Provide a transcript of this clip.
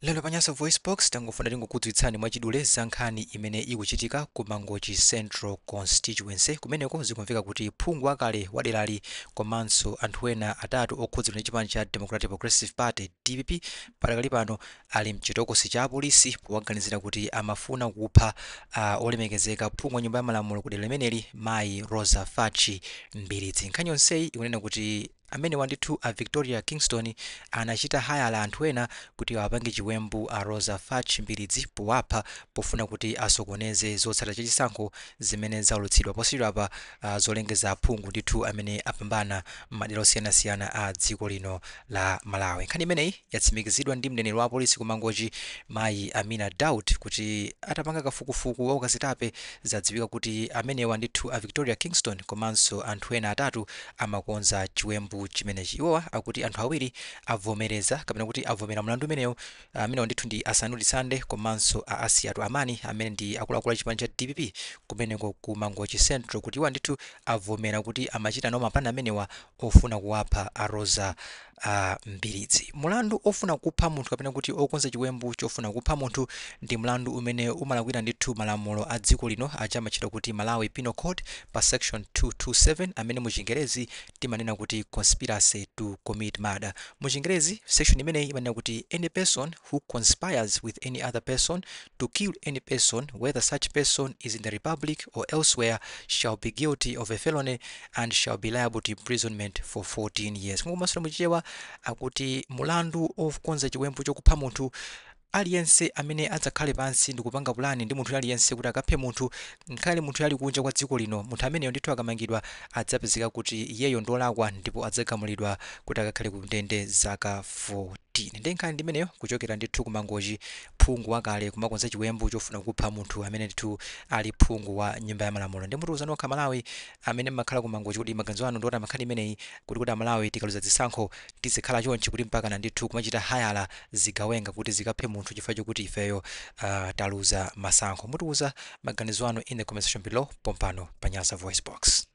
Lelo panyasa voice box tangofuna tingokudziwitsani mwachidule za nkhani imene ikuchitika ku Mangochi Central Constituency kumeneko zikumveka kuti phungu wakale waderali komanso anthu ena atatu okhudzidwa ndi chipani cha Democratic Progressive Party DPP pakali pano ali mchitokosi cha apolisi powaganizira kuti amafuna kupha olemekezeka phungu wa nyumba ya malamulo ku dera limeneli mayi Rosa Fachi Mbiridzi. Nkhani yonseyi ikunena kuti amene wandithu a Victoria Kingston anachita hayala anthu ena kuti apange chiwembu a Rosa Fachi Mbiridzi powapha pofuna kuti asokoneze zotsata chachisankho zimene zaulutsidwa posiyidwa pa zolengeza aphungu ndithu amene apambana m'madera osiyanasiyana a dziko lino la Malawi. Nkhani imeneyi yatsimikizidwa ndi mneneri wa polisi ku Mangochi mayi Amina Daud kuti atapanga kafukufuku wakazitape zadziwika kuti amenewa ndithu a Victoria Kingston komanso anthu ena atatu amakonza chiwembu chimenechi. Iwowa akuti anthu awiri avomereza kapena kuti avomera mlandu umenewu amenewa ndithu ndi Asanudi Sande komanso a Asiyatu Amani amene ndi akuluakulu a chipani cha DPP kumeneko ku Mangochi Central kuti iwo ndithu avomera kuti amachita nawo mapani amenewa ofuna kuwapha a Rosa Mbiridzi. Mulandu ofuna kupha munthu kapena kuti okonza chiwembu chofuna kupha munthu ndi mlandu umene umalakwira ndithu malamulo a dziko lino achamatchedwa kuti Malawi Penal Code pa section 227 amene mu Chingerezi timanena kuti conspiracy to commit murder. Mu Chingerezi section imeneyi imanena kuti any person who conspires with any other person to kill any person whether such person is in the republic or elsewhere shall be guilty of a felony and shall be liable to imprisonment for 14 years. Ngomasula muchichewa akuti mulandu okonza chiwembu chokupha munthu aliyense amene adzakhale pansi ndikupanga pulani ndi munthu aliyense kuti akaphe munthu nkhale munthu ali kunja kwa dziko lino, munthu ameneyo ndithu akamangidwa adzapezeka kuti iyeyo ndolakwa ndipo adzagamulidwa kuti akakhale ku ndende zaka 14. Ndi nkhani ndimeneyo kuchokera ndithu ku Mangochi, phungu wakale kumakonza chiwembu chofuna kupha munthu amene ndithu ali phungu wa nyumba ya malamulo. Ndi mutu nokha Malawi amene mmakhala ku Mangochi kuti maganizo anu ndiona makhani imeneyi kuti Malawi tikaluza zisankho tizikhala chonchi kuti mpaka na ndithu kumachita hayala zigawenga kuti zikaphe munthu chifukwa chokuti ifeyo taluza masankho. Mutiuza maganizo anu in the comment section below pompano pa Nyasa Voice Box.